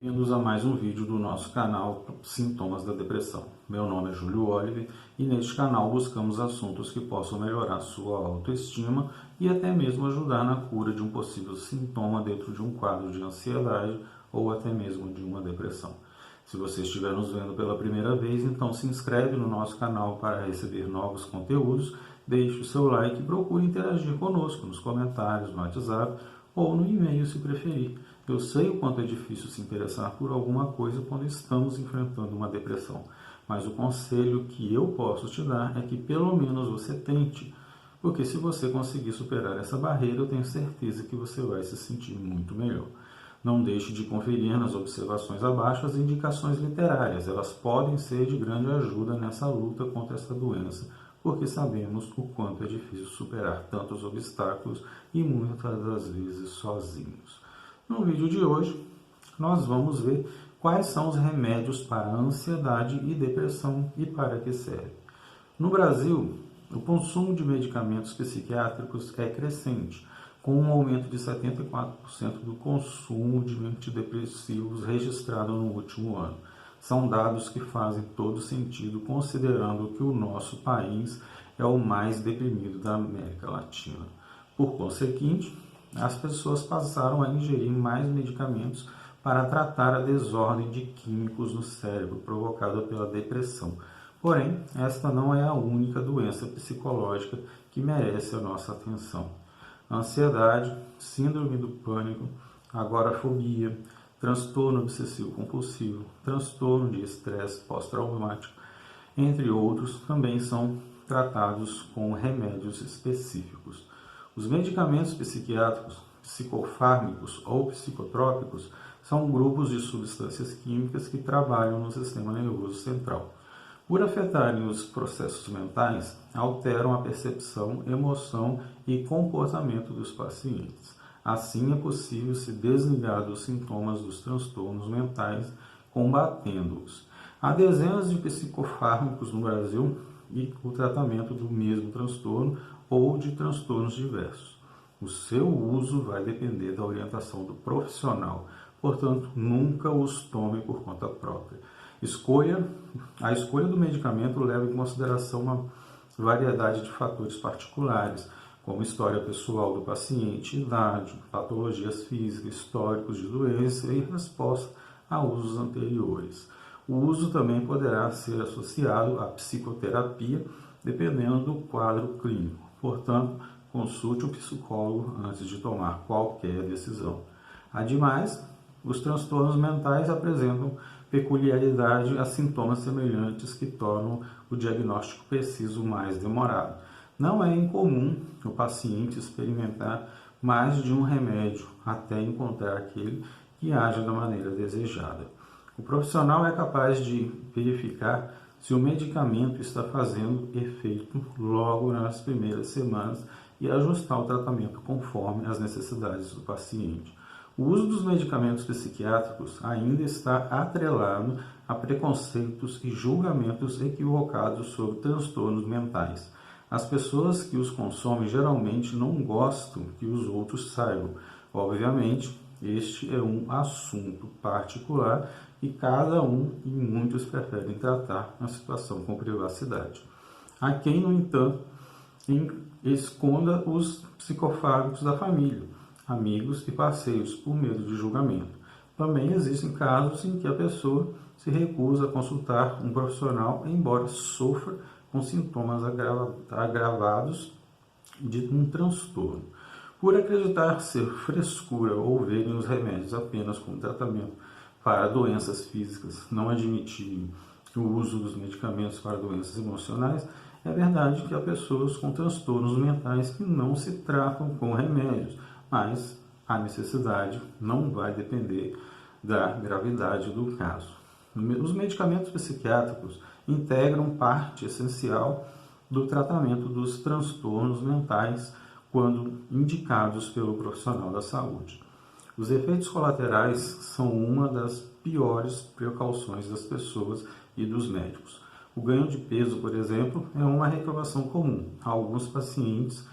Bem-vindos a mais um vídeo do nosso canal Sintomas da Depressão. Meu nome é Júlio Olive e neste canal buscamos assuntos que possam melhorar sua autoestima e até mesmo ajudar na cura de um possível sintoma dentro de um quadro de ansiedade ou até mesmo de uma depressão. Se você estiver nos vendo pela primeira vez, então se inscreve no nosso canal para receber novos conteúdos, deixe o seu like e procure interagir conosco nos comentários, no WhatsApp ou no e-mail se preferir. Eu sei o quanto é difícil se interessar por alguma coisa quando estamos enfrentando uma depressão, mas o conselho que eu posso te dar é que pelo menos você tente, porque se você conseguir superar essa barreira, eu tenho certeza que você vai se sentir muito melhor. Não deixe de conferir nas observações abaixo as indicações literárias, elas podem ser de grande ajuda nessa luta contra essa doença, porque sabemos o quanto é difícil superar tantos obstáculos e muitas das vezes sozinhos. No vídeo de hoje, nós vamos ver quais são os remédios para a ansiedade e depressão e para que servem. No Brasil, o consumo de medicamentos psiquiátricos é crescente, com um aumento de 74% do consumo de antidepressivos registrado no último ano. São dados que fazem todo sentido, considerando que o nosso país é o mais deprimido da América Latina. Por conseguinte, as pessoas passaram a ingerir mais medicamentos para tratar a desordem de químicos no cérebro provocada pela depressão. Porém, esta não é a única doença psicológica que merece a nossa atenção. Ansiedade, síndrome do pânico, agorafobia, transtorno obsessivo-compulsivo, transtorno de estresse pós-traumático, entre outros, também são tratados com remédios específicos. Os medicamentos psiquiátricos, psicofármacos ou psicotrópicos são grupos de substâncias químicas que trabalham no sistema nervoso central. Por afetarem os processos mentais, alteram a percepção, emoção e comportamento dos pacientes. Assim, é possível se desligar dos sintomas dos transtornos mentais, combatendo-os. Há dezenas de psicofármacos no Brasil e o tratamento do mesmo transtorno ou de transtornos diversos. O seu uso vai depender da orientação do profissional, portanto, nunca os tome por conta própria. A escolha do medicamento leva em consideração uma variedade de fatores particulares, como história pessoal do paciente, idade, patologias físicas, históricos de doença e resposta a usos anteriores. O uso também poderá ser associado à psicoterapia, dependendo do quadro clínico. Portanto, consulte um psicólogo antes de tomar qualquer decisão. Ademais, os transtornos mentais apresentam peculiaridade a sintomas semelhantes que tornam o diagnóstico preciso mais demorado. Não é incomum o paciente experimentar mais de um remédio até encontrar aquele que age da maneira desejada. O profissional é capaz de verificar se o medicamento está fazendo efeito logo nas primeiras semanas e ajustar o tratamento conforme as necessidades do paciente. O uso dos medicamentos psiquiátricos ainda está atrelado a preconceitos e julgamentos equivocados sobre transtornos mentais. As pessoas que os consomem geralmente não gostam que os outros saibam. Obviamente, este é um assunto particular e cada um e muitos preferem tratar a situação com privacidade. Há quem, no entanto, esconda os psicofármacos da família, amigos e parceiros por medo de julgamento. Também existem casos em que a pessoa se recusa a consultar um profissional, embora sofra com sintomas agravados de um transtorno. Por acreditar ser frescura ou verem os remédios apenas como tratamento para doenças físicas, não admitir o uso dos medicamentos para doenças emocionais, é verdade que há pessoas com transtornos mentais que não se tratam com remédios, mas a necessidade não vai depender da gravidade do caso. Os medicamentos psiquiátricos integram parte essencial do tratamento dos transtornos mentais quando indicados pelo profissional da saúde. Os efeitos colaterais são uma das piores precauções das pessoas e dos médicos. O ganho de peso, por exemplo, é uma reclamação comum. Alguns pacientes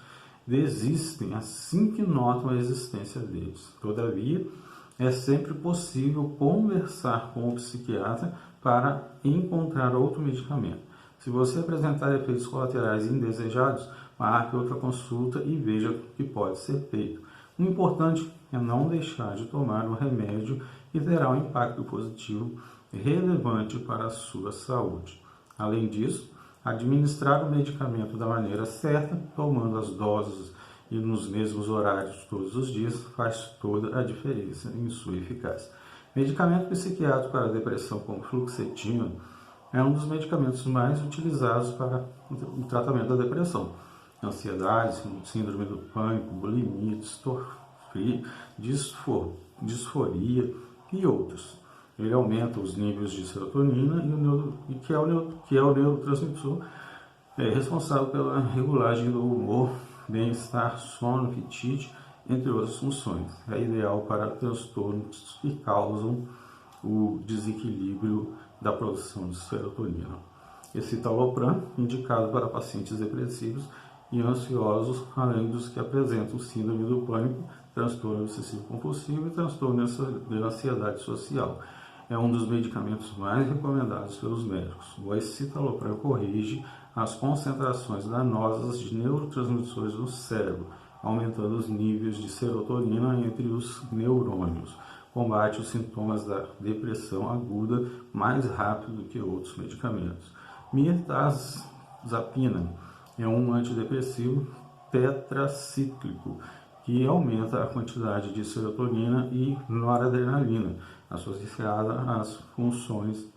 desistem assim que notam a existência deles. Todavia, é sempre possível conversar com o psiquiatra para encontrar outro medicamento. Se você apresentar efeitos colaterais indesejados, marque outra consulta e veja o que pode ser feito. O importante é não deixar de tomar o remédio que terá um impacto positivo relevante para a sua saúde. Além disso, administrar o medicamento da maneira certa, tomando as doses e nos mesmos horários todos os dias, faz toda a diferença em sua eficácia. Medicamento psiquiátrico para depressão, como fluoxetina, é um dos medicamentos mais utilizados para o tratamento da depressão. Ansiedade, síndrome do pânico, bulimia, disforia e outros. Ele aumenta os níveis de serotonina, que é o neurotransmissor responsável pela regulagem do humor, bem-estar, sono, apetite, entre outras funções. É ideal para transtornos que causam o desequilíbrio da produção de serotonina. Escitalopram, indicado para pacientes depressivos e ansiosos, além dos que apresentam síndrome do pânico, transtorno obsessivo-compulsivo e transtorno de ansiedade social. É um dos medicamentos mais recomendados pelos médicos. O escitalopram corrige as concentrações danosas de neurotransmissores no cérebro, aumentando os níveis de serotonina entre os neurônios. Combate os sintomas da depressão aguda mais rápido do que outros medicamentos. Mirtazapina é um antidepressivo tetracíclico que aumenta a quantidade de serotonina e noradrenalina, associada às funções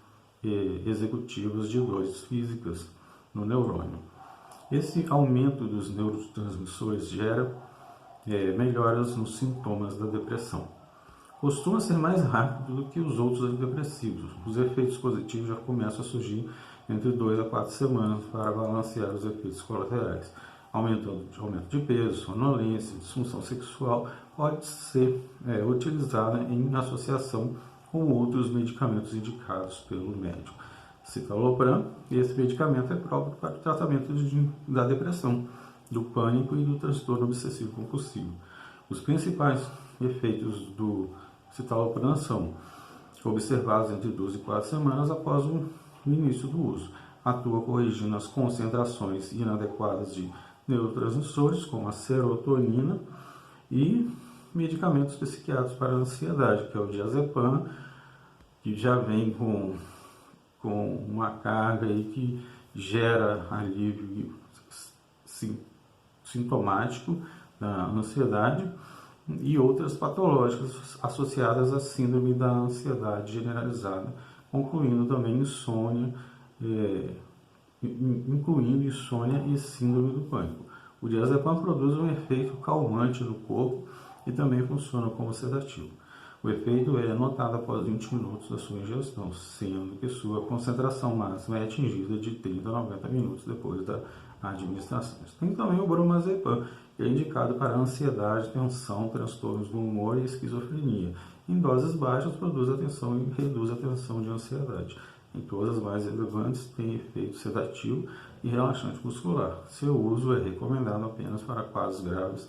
executivas de dores físicas no neurônio. Esse aumento dos neurotransmissores gera melhoras nos sintomas da depressão. Costuma ser mais rápido do que os outros antidepressivos. Os efeitos positivos já começam a surgir entre 2 a 4 semanas para balancear os efeitos colaterais. Aumento de peso, sonolência, disfunção sexual pode ser utilizada em associação com outros medicamentos indicados pelo médico. Citalopram, esse medicamento é próprio para o tratamento da depressão, do pânico e do transtorno obsessivo-compulsivo. Os principais efeitos do citalopram são observados entre 2 e 4 semanas após o início do uso. Atua corrigindo as concentrações inadequadas de neurotransmissores, como a serotonina, e medicamentos psiquiátricos para a ansiedade, que é o diazepam, que já vem com uma carga aí que gera alívio sintomático da ansiedade e outras patológicas associadas à síndrome da ansiedade generalizada, incluindo também insônia, e síndrome do pânico. O diazepam produz um efeito calmante no corpo e também funciona como sedativo. O efeito é notado após 20 minutos da sua ingestão, sendo que sua concentração máxima é atingida de 30 a 90 minutos depois da administração. Tem também o bromazepam, que é indicado para ansiedade, tensão, transtornos do humor e esquizofrenia. Em doses baixas, produz atenção e reduz a tensão de ansiedade. Em todas as mais relevantes, tem efeito sedativo e relaxante muscular. Seu uso é recomendado apenas para quadros graves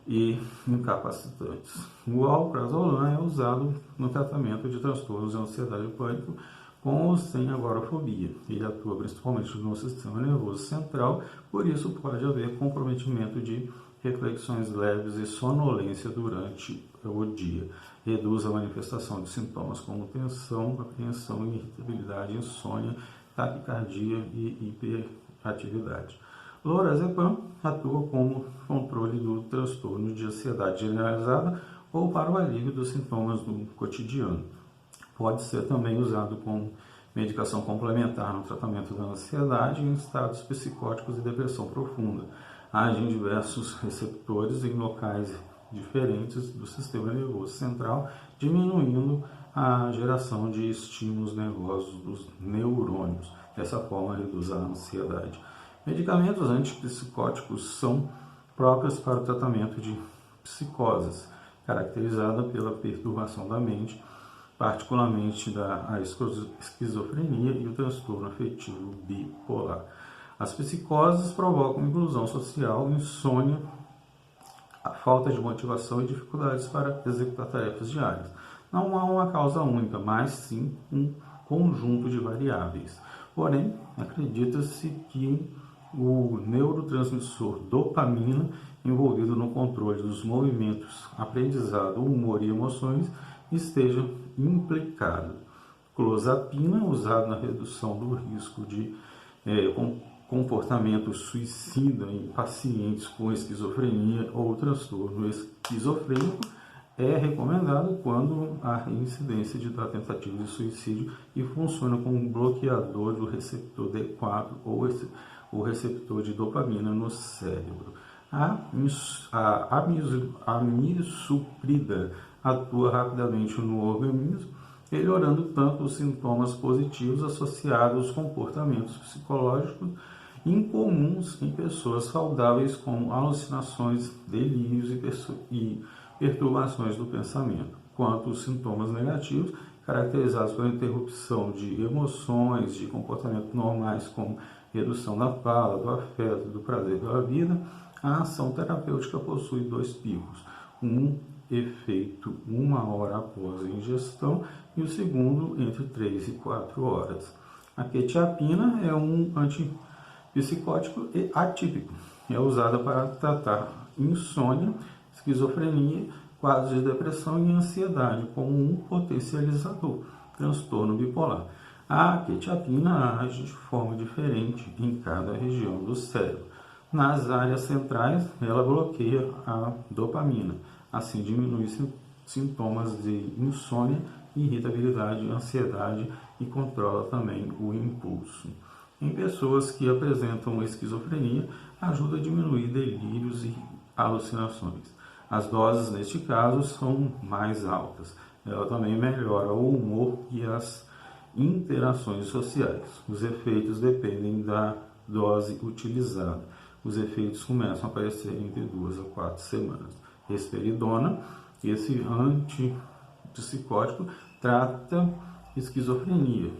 e incapacitantes. O alprazolam é usado no tratamento de transtornos de ansiedade e pânico com ou sem agorafobia. Ele atua principalmente no sistema nervoso central, por isso pode haver comprometimento de reflexões leves e sonolência durante o dia. Reduz a manifestação de sintomas como tensão, apreensão, irritabilidade, insônia, taquicardia e hiperatividade. Lorazepam atua como controle do transtorno de ansiedade generalizada ou para o alívio dos sintomas do cotidiano. Pode ser também usado como medicação complementar no tratamento da ansiedade em estados psicóticos e depressão profunda. Age em diversos receptores em locais diferentes do sistema nervoso central, diminuindo a geração de estímulos nervosos dos neurônios. Dessa forma, reduz a ansiedade. Medicamentos antipsicóticos são próprios para o tratamento de psicoses, caracterizada pela perturbação da mente, particularmente a esquizofrenia e o transtorno afetivo bipolar. As psicoses provocam inclusão social, insônia, a falta de motivação e dificuldades para executar tarefas diárias. Não há uma causa única, mas sim um conjunto de variáveis. Porém, acredita-se que o neurotransmissor dopamina, envolvido no controle dos movimentos, aprendizado, humor e emoções, esteja implicado. Clozapina, usado na redução do risco de comportamento suicida em pacientes com esquizofrenia ou transtorno esquizofrênico, é recomendado quando há incidência de tentativa de suicídio e funciona como um bloqueador do receptor D4 ou o receptor de dopamina no cérebro. A amisuprida atua rapidamente no organismo, melhorando tanto os sintomas positivos associados aos comportamentos psicológicos incomuns em pessoas saudáveis, como alucinações, delírios e perturbações do pensamento, quanto os sintomas negativos, caracterizados pela interrupção de emoções, de comportamentos normais, como redução da fala, do afeto, do prazer pela vida. A ação terapêutica possui 2 picos, um efeito 1 hora após a ingestão e o segundo entre 3 e 4 horas. A quetiapina é um antipsicótico e atípico. É usada para tratar insônia, esquizofrenia, quadros de depressão e ansiedade, como um potencializador, transtorno bipolar. A quetiapina age de forma diferente em cada região do cérebro. Nas áreas centrais, ela bloqueia a dopamina, assim diminui sintomas de insônia, irritabilidade, ansiedade e controla também o impulso. Em pessoas que apresentam esquizofrenia, ajuda a diminuir delírios e alucinações. As doses, neste caso, são mais altas. Ela também melhora o humor e as interações sociais. Os efeitos dependem da dose utilizada. Os efeitos começam a aparecer entre 2 a 4 semanas. Risperidona, esse antipsicótico, trata esquizofrenia,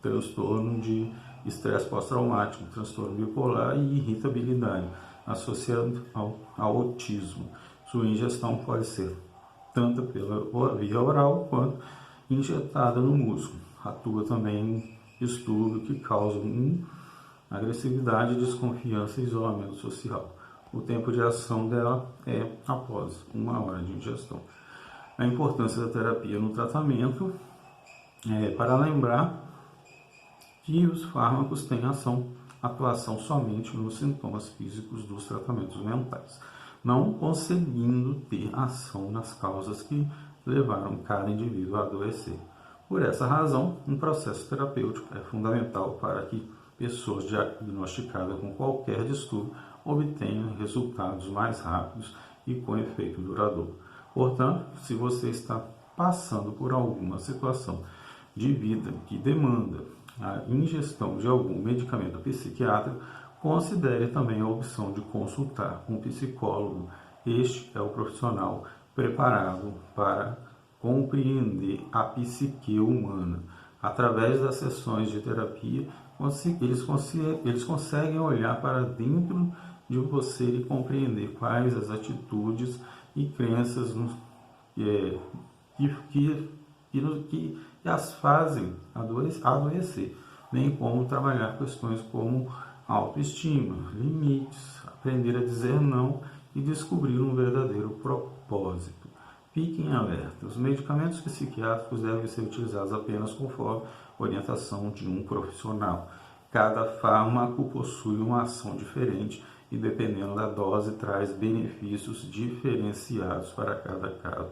transtorno de estresse pós-traumático, transtorno bipolar e irritabilidade, associado ao autismo. Sua ingestão pode ser tanto pela via oral quanto injetada no músculo. Atua também em distúrbio que causam agressividade, desconfiança e isolamento social. O tempo de ação dela é após 1 hora de ingestão. A importância da terapia no tratamento é para lembrar que os fármacos têm atuação somente nos sintomas físicos dos tratamentos mentais, não conseguindo ter ação nas causas que levaram cada indivíduo a adoecer. Por essa razão, um processo terapêutico é fundamental para que pessoas diagnosticadas com qualquer distúrbio obtenham resultados mais rápidos e com efeito duradouro. Portanto, se você está passando por alguma situação de vida que demanda a ingestão de algum medicamento psiquiátrico, considere também a opção de consultar um psicólogo. Este é o profissional preparado para compreender a psique humana. Através das sessões de terapia, eles conseguem olhar para dentro de você e compreender quais as atitudes e crenças que as fazem adoecer, bem como trabalhar questões como autoestima, limites, aprender a dizer não e descobrir um verdadeiro propósito. Fiquem alerta, os medicamentos psiquiátricos devem ser utilizados apenas conforme orientação de um profissional. Cada fármaco possui uma ação diferente e, dependendo da dose, traz benefícios diferenciados para cada caso.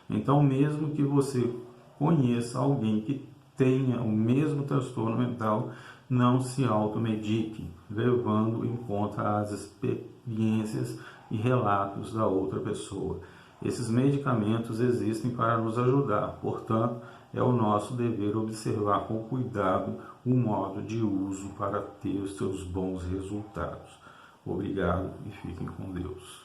Então, mesmo que você conheça alguém que tenha o mesmo transtorno mental, não se automedique, levando em conta as experiências e relatos da outra pessoa. Esses medicamentos existem para nos ajudar, portanto, é o nosso dever observar com cuidado o modo de uso para ter os seus bons resultados. Obrigado e fiquem com Deus.